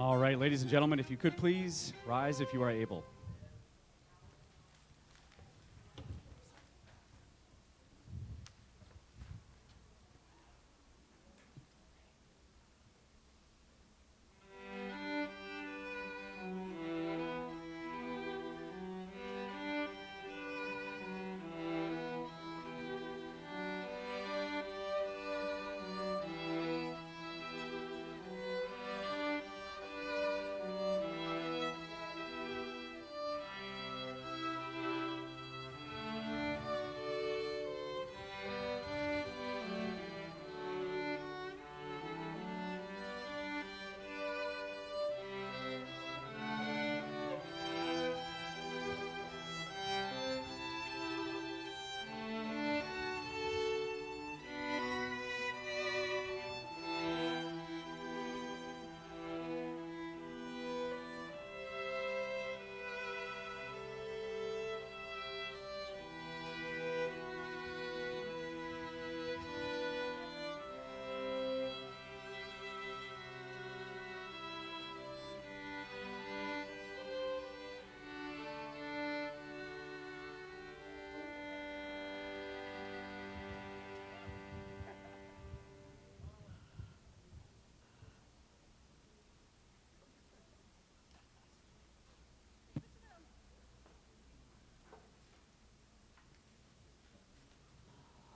All right, ladies and gentlemen, if you could please rise if you are able.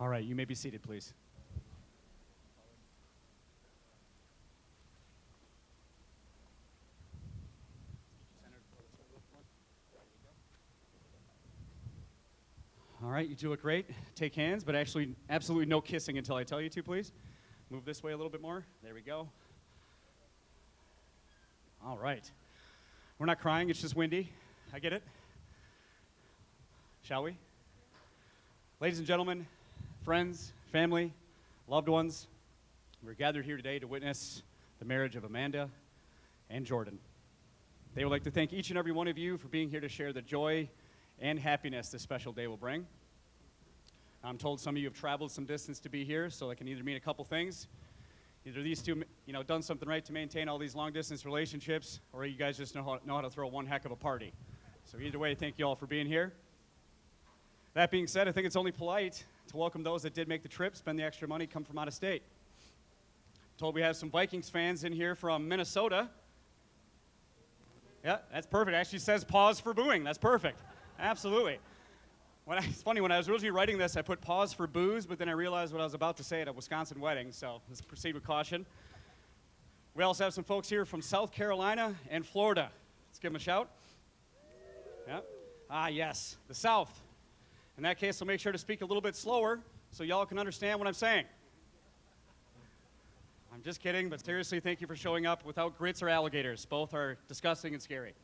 All right, you may be seated, please. All right, you two look great. Take hands, but actually absolutely no kissing until I tell you to, please. Move this way a little bit more. There we go. All right. We're not crying, it's just windy. I get it. Shall we? Ladies and gentlemen, friends, family, loved ones, we're gathered here today to witness the marriage of Amanda and Jordan. They would like to thank each and every one of you for being here to share the joy and happiness this special day will bring. I'm told some of you have traveled some distance to be here, so that can either mean a couple things. Either these two, done something right to maintain all these long-distance relationships, or you guys just know how to throw one heck of a party. So either way, thank you all for being here. That being said, I think it's only polite to welcome those that did make the trip, spend the extra money, come from out of state. I'm told we have some Vikings fans in here from Minnesota. Yeah, that's perfect. It actually says pause for booing. That's perfect. Absolutely. It's funny, when I was originally writing this, I put pause for booze, but then I realized what I was about to say at a Wisconsin wedding, so let's proceed with caution. We also have some folks here from South Carolina and Florida. Let's give them a shout. Yeah. Ah, yes, the South. In that case, I'll make sure to speak a little bit slower so y'all can understand what I'm saying. I'm just kidding, but seriously, thank you for showing up without grits or alligators. Both are disgusting and scary.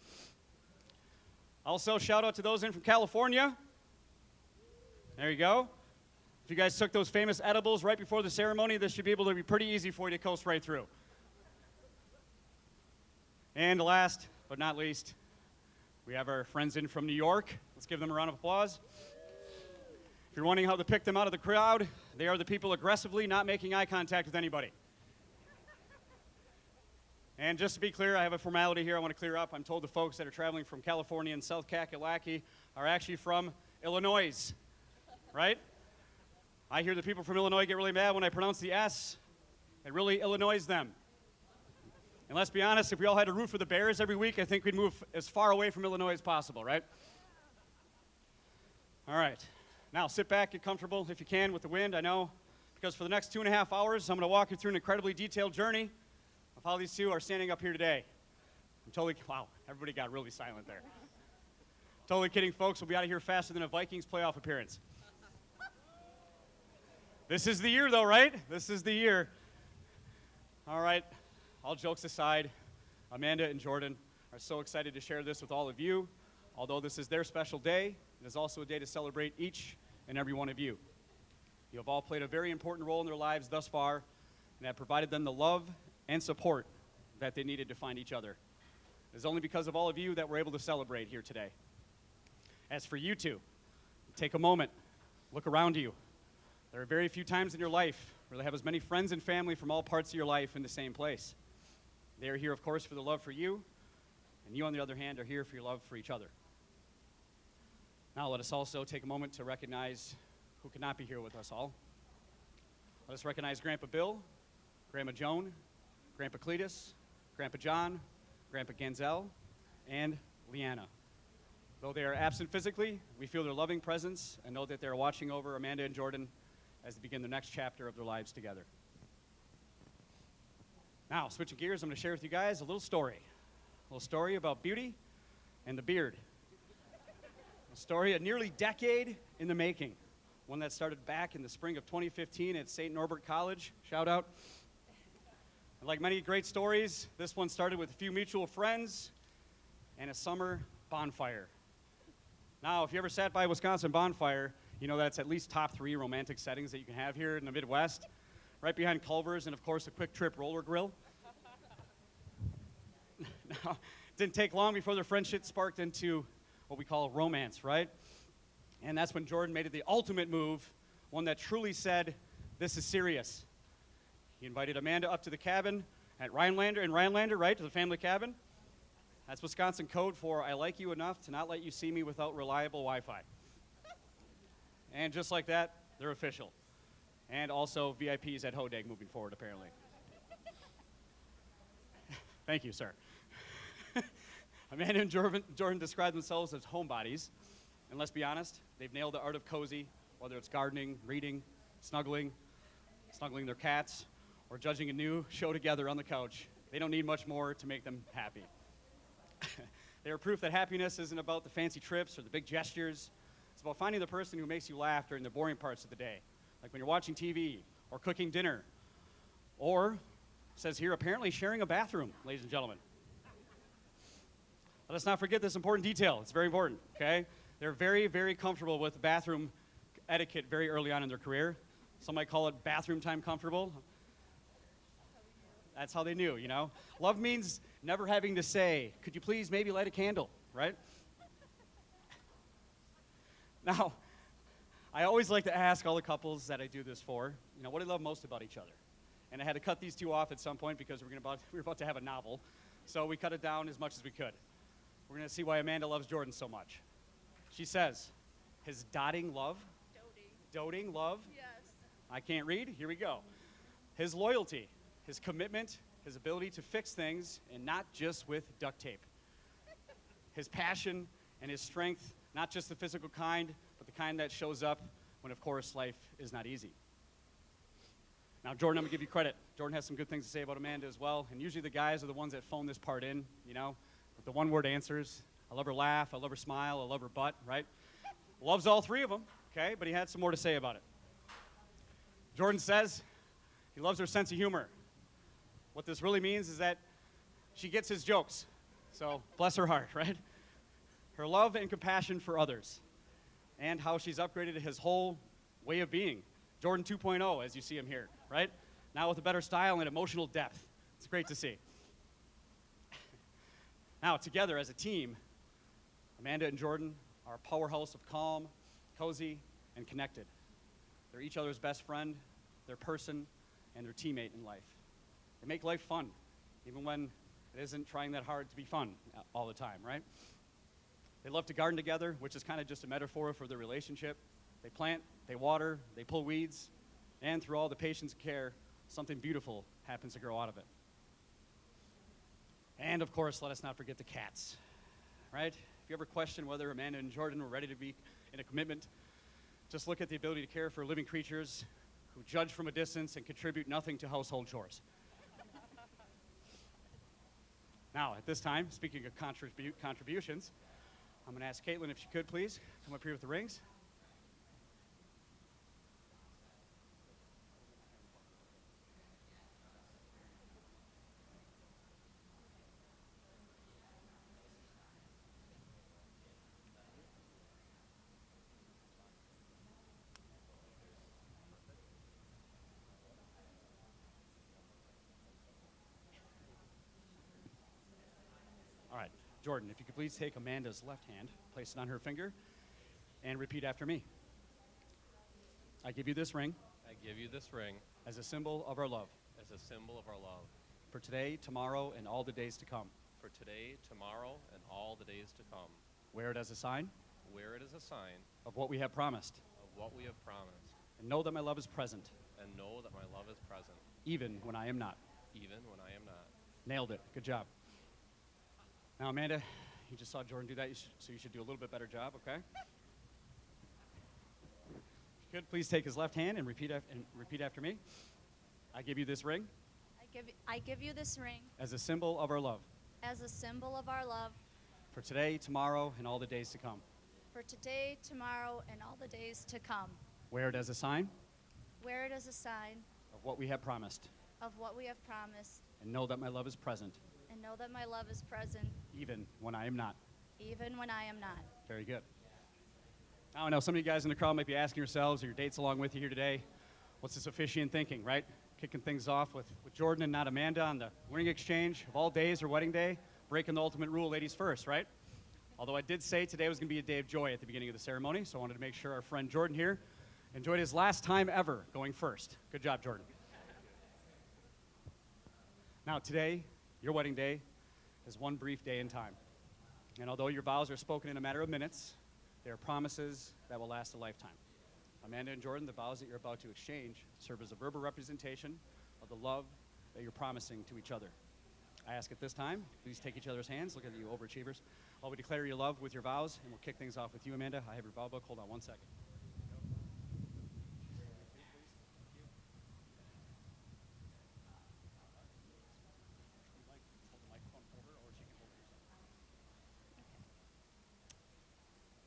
Also, shout out to those in from California. There you go. If you guys took those famous edibles right before the ceremony, this should be able to be pretty easy for you to coast right through. And last but not least, we have our friends in from New York. Let's give them a round of applause. If you're wondering how to pick them out of the crowd, they are the people aggressively not making eye contact with anybody. And just to be clear, I have a formality here I want to clear up. I'm told the folks that are traveling from California and South Kakalaki are actually from Illinois, right? I hear the people from Illinois get really mad when I pronounce the S. It really Illinois them. And let's be honest, if we all had to root for the Bears every week, I think we'd move as far away from Illinois as possible, right? All right. Now, sit back, get comfortable if you can with the wind, I know, because for the next 2.5 hours, I'm going to walk you through an incredibly detailed journey of how these two are standing up here today. Wow, everybody got really silent there. Totally kidding, folks. We'll be out of here faster than a Vikings playoff appearance. This is the year, though, right? This is the year. All right, all jokes aside, Amanda and Jordan are so excited to share this with all of you. Although this is their special day, it is also a day to celebrate each and every one of you. You have all played a very important role in their lives thus far and have provided them the love and support that they needed to find each other. It is only because of all of you that we're able to celebrate here today. As for you two, take a moment, look around you. There are very few times in your life where you have as many friends and family from all parts of your life in the same place. They are here, of course, for the love for you, and you, on the other hand, are here for your love for each other. Now, let us also take a moment to recognize who could not be here with us all. Let us recognize Grandpa Bill, Grandma Joan, Grandpa Cletus, Grandpa John, Grandpa Ganzel, and Leanna. Though they are absent physically, we feel their loving presence and know that they are watching over Amanda and Jordan as they begin the next chapter of their lives together. Now, switching gears, I'm going to share with you guys a little story about Beauty and the Beard. A story a nearly decade in the making, one that started back in the spring of 2015 at St. Norbert College. Shout out. And like many great stories, this one started with a few mutual friends and a summer bonfire. Now, if you ever sat by a Wisconsin bonfire, you know that's at least top 3 romantic settings that you can have here in the Midwest, right behind Culver's and, of course, a Quick Trip roller grill. Now, it didn't take long before their friendship sparked into what we call romance, right? And that's when Jordan made it the ultimate move, one that truly said, this is serious. He invited Amanda up to the cabin at Rhinelander, right, to the family cabin. That's Wisconsin code for I like you enough to not let you see me without reliable Wi-Fi. And just like that, they're official. And also VIPs at Hodag moving forward, apparently. Thank you, sir. Amanda and Jordan describe themselves as homebodies. And let's be honest, they've nailed the art of cozy, whether it's gardening, reading, snuggling their cats, or judging a new show together on the couch. They don't need much more to make them happy. They are proof that happiness isn't about the fancy trips or the big gestures. It's about finding the person who makes you laugh during the boring parts of the day, like when you're watching TV or cooking dinner, or, says here, apparently sharing a bathroom, ladies and gentlemen. Let us not forget this important detail. It's very important, okay? They're very, very comfortable with bathroom etiquette very early on in their career. Some might call it bathroom time comfortable. That's how they knew, you know? Love means never having to say, could you please maybe light a candle, right? Now, I always like to ask all the couples that I do this for, you know, what do they love most about each other? And I had to cut these 2 off at some point because we were about to have a novel. So we cut it down as much as we could. We're going to see why Amanda loves Jordan so much. She says, his doting love. Doting love. Yes. I can't read. Here we go. His loyalty, his commitment, his ability to fix things, and not just with duct tape. His passion and his strength, not just the physical kind, but the kind that shows up when, of course, life is not easy. Now, Jordan, I'm going to give you credit. Jordan has some good things to say about Amanda as well, and usually the guys are the ones that phone this part in, you know, with the one-word answers. I love her laugh, I love her smile, I love her butt, right? Loves all 3 of them, okay, but he had some more to say about it. Jordan says he loves her sense of humor. What this really means is that she gets his jokes, so bless her heart, right? Her love and compassion for others, and how she's upgraded his whole way of being. Jordan 2.0, as you see him here, right? Now with a better style and emotional depth. It's great to see. Now, together as a team, Amanda and Jordan are a powerhouse of calm, cozy, and connected. They're each other's best friend, their person, and their teammate in life. They make life fun, even when it isn't trying that hard to be fun all the time, right? They love to garden together, which is kind of just a metaphor for their relationship. They plant, they water, they pull weeds, and through all the patience and care, something beautiful happens to grow out of it. And of course, let us not forget the cats, right? If you ever question whether Amanda and Jordan were ready to be in a commitment, just look at the ability to care for living creatures who judge from a distance and contribute nothing to household chores. Now, at this time, speaking of contributions, I'm going to ask Caitlin if she could please come up here with the rings. All right, Jordan, if you could please take Amanda's left hand, place it on her finger, and repeat after me. I give you this ring I give you this ring as a symbol of our love. as a symbol of our love. for today, tomorrow, and all the days to come. for today, tomorrow, and all the days to come. Wear it as a sign Wear it as a sign of what we have promised, of what we have promised, and know that my love is present, and know that my love is present, even when I am not. even when I am not. Nailed it. Good job. Now, Amanda, you just saw Jordan do that, so you should do a little bit better job, okay? If you could, please take his left hand and repeat after me. I give you this ring I give you this ring as a symbol of our love as a symbol of our love for today, tomorrow, and all the days to come. for today, tomorrow, and all the days to come. Wear it as a sign Wear it as a sign of what we have promised, of what we have promised, and know that my love is present, and know that my love is present even when I am not. even when I am not. Very good. Now, I know some of you guys in the crowd might be asking yourselves, or your dates along with you here today, what's this officiant thinking, right? Kicking things off with Jordan and not Amanda on the ring exchange of all days or wedding day, breaking the ultimate rule, ladies first, right? Although I did say today was going to be a day of joy at the beginning of the ceremony, so I wanted to make sure our friend Jordan here enjoyed his last time ever going first. Good job, Jordan. Now, today, your wedding day, is one brief day in time. And although your vows are spoken in a matter of minutes, they are promises that will last a lifetime. Amanda and Jordan, the vows that you're about to exchange serve as a verbal representation of the love that you're promising to each other. I ask at this time, please take each other's hands. Look at you overachievers. While we declare your love with your vows, and we'll kick things off with you, Amanda. I have your vow book. Hold on one second.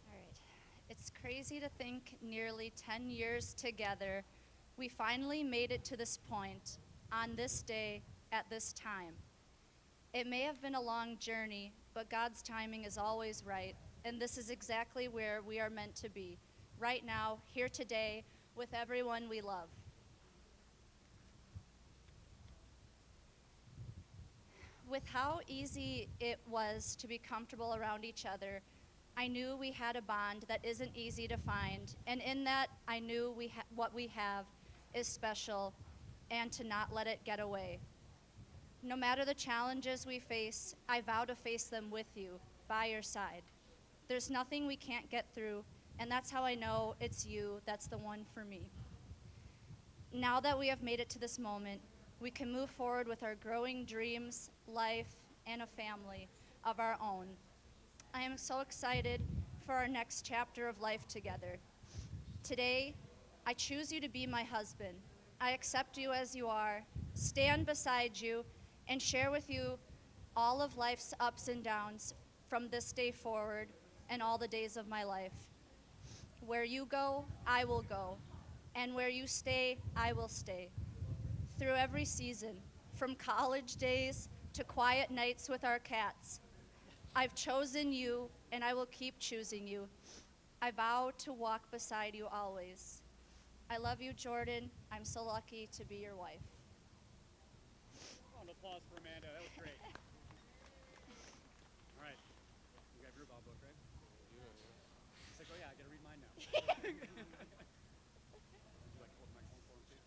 All right. It's crazy to think nearly 10 years together, we finally made it to this point, on this day, at this time. It may have been a long journey, but God's timing is always right, and this is exactly where we are meant to be, right now, here today, with everyone we love. With how easy it was to be comfortable around each other, I knew we had a bond that isn't easy to find, and in that, I knew what we have is special, and to not let it get away. No matter the challenges we face, I vow to face them with you, by your side. There's nothing we can't get through, and that's how I know it's you that's the one for me. Now that we have made it to this moment, we can move forward with our growing dreams, life, and a family of our own. I am so excited for our next chapter of life together. Today, I choose you to be my husband. I accept you as you are, stand beside you, and share with you all of life's ups and downs from this day forward and all the days of my life. Where you go, I will go, and where you stay, I will stay. Through every season, from college days to quiet nights with our cats, I've chosen you, and I will keep choosing you. I vow to walk beside you always. I love you, Jordan. I'm so lucky to be your wife. Round of applause for Amanda. That was great. All right. You have your vow book, right? It's like, oh yeah, I gotta read mine now. Would you like to hold the microphone for him, please?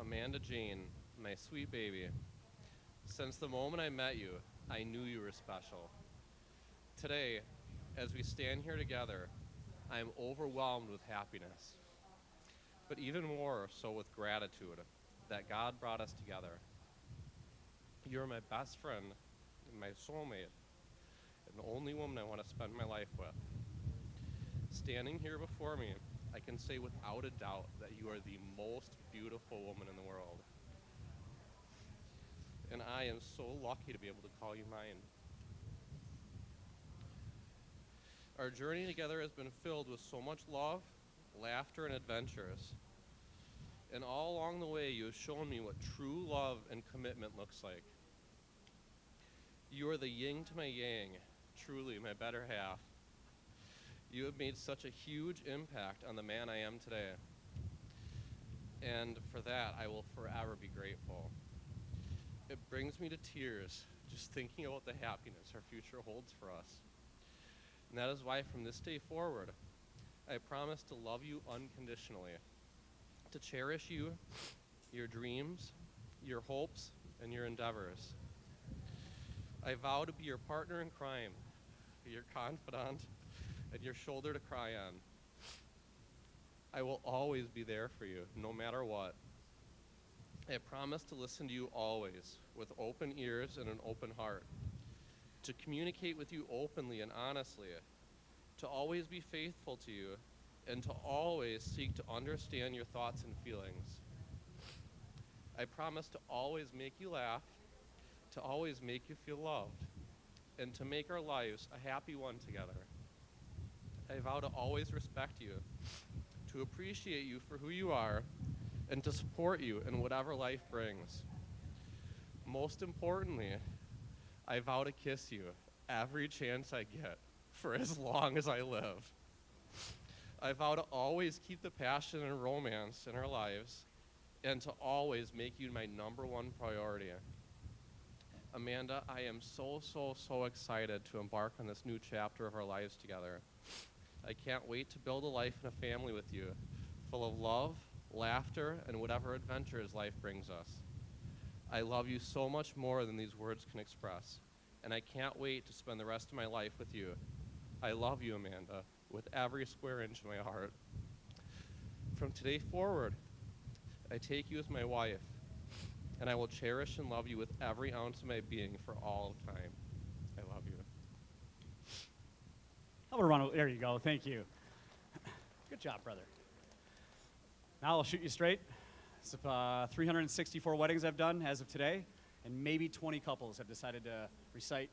Amanda Jane, my sweet baby, since the moment I met you, I knew you were special. Today, as we stand here together, I am overwhelmed with happiness, but even more so with gratitude that God brought us together. You're my best friend, my soulmate, and the only woman I want to spend my life with. Standing here before me, I can say without a doubt that you are the most beautiful woman in the world. And I am so lucky to be able to call you mine. Our journey together has been filled with so much love, laughter, and adventures. And all along the way, you have shown me what true love and commitment looks like. You are the yin to my yang, truly my better half. You have made such a huge impact on the man I am today. And for that, I will forever be grateful. It brings me to tears just thinking about the happiness our future holds for us. And that is why from this day forward, I promise to love you unconditionally, to cherish you, your dreams, your hopes, and your endeavors. I vow to be your partner in crime, your confidant, and your shoulder to cry on. I will always be there for you, no matter what. I promise to listen to you always, with open ears and an open heart, to communicate with you openly and honestly, to always be faithful to you, and to always seek to understand your thoughts and feelings. I promise to always make you laugh, to always make you feel loved, and to make our lives a happy one together. I vow to always respect you, to appreciate you for who you are, and to support you in whatever life brings. Most importantly, I vow to kiss you every chance I get for as long as I live. I vow to always keep the passion and romance in our lives and to always make you my number one priority. Amanda, I am so excited to embark on this new chapter of our lives together. I can't wait to build a life and a family with you, full of love, laughter, and whatever adventures life brings us. I love you so much more than these words can express, and I can't wait to spend the rest of my life with you. I love you, Amanda, with every square inch of my heart. From today forward, I take you as my wife, and I will cherish and love you with every ounce of my being for all of time. I love you. How about a round of, there you go, thank you. Good job, brother. Now I'll shoot you straight. It's 364 weddings I've done as of today, and maybe 20 couples have decided to recite,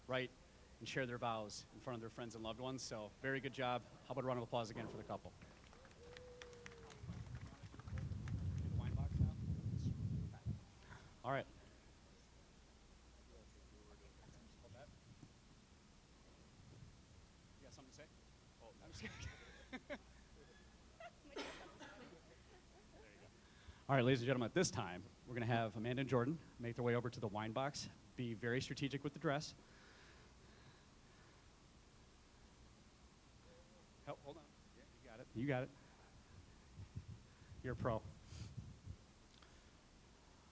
write, and share their vows in front of their friends and loved ones. So very good job. How about a round of applause again for the couple? All right. You got something to say? Oh, I'm just kidding. All right, ladies and gentlemen, at this time, we're going to have Amanda and Jordan make their way over to the wine box. Be very strategic with the dress. Oh, hold on. Yeah, you got it. You got it. You're a pro.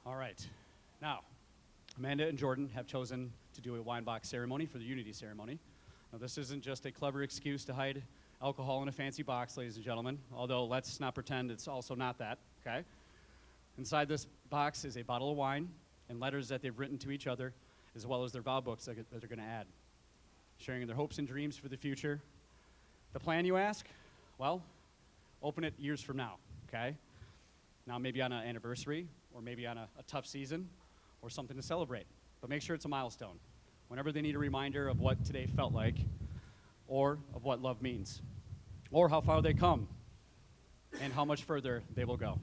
All right. Now, Amanda and Jordan have chosen to do a wine box ceremony for the Unity ceremony. Now, this isn't just a clever excuse to hide alcohol in a fancy box, ladies and gentlemen, although let's not pretend it's also not that, okay? Inside this box is a bottle of wine and letters that they've written to each other, as well as their vow books that they're going to add, sharing their hopes and dreams for the future. The plan, you ask? Well, open it years from now, okay? Now, maybe on an anniversary, or maybe on a tough season, or something to celebrate. But make sure it's a milestone. Whenever they need a reminder of what today felt like, or of what love means, or how far they come, and how much further they will go.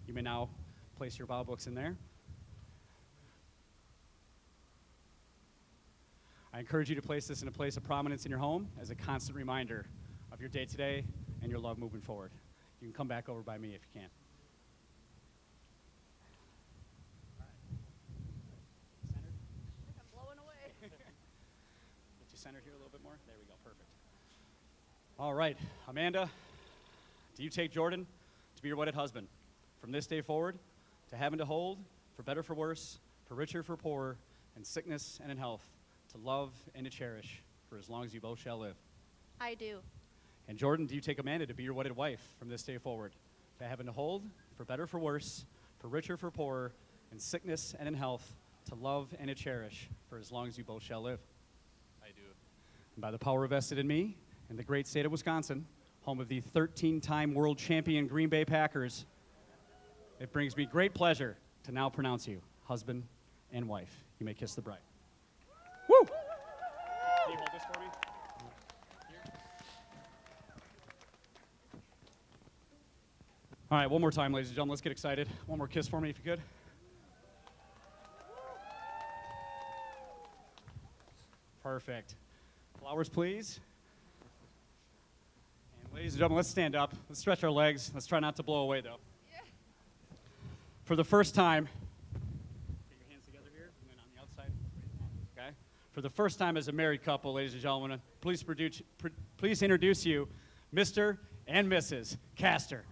You may now place your vow books in there. I encourage you to place this in a place of prominence in your home as a constant reminder of your day today and your love moving forward. You can come back over by me if you can. I'm blowing away. Get you centered here a little bit more. There we go. Perfect. All right. Amanda, do you take Jordan to be your wedded husband from this day forward, to have and to hold, for better, for worse, for richer, for poorer, in sickness and in health, to love and to cherish for as long as you both shall live? I do. And Jordan, do you take Amanda to be your wedded wife from this day forward, to have and to hold, for better, for worse, for richer, for poorer, in sickness and in health, to love and to cherish for as long as you both shall live? I do. And by the power vested in me in the great state of Wisconsin, home of the 13-time world champion Green Bay Packers, it brings me great pleasure to now pronounce you husband and wife. You may kiss the bride. Woo! Can you hold this for me? Here. All right, one more time, ladies and gentlemen. Let's get excited. One more kiss for me, if you could. Perfect. Flowers, please. And ladies and gentlemen, let's stand up. Let's stretch our legs. Let's try not to blow away, though. For the first time, get your hands together here, and then on the outside. for the first time as a married couple, ladies and gentlemen, please introduce you, Mr. and Mrs. Castor.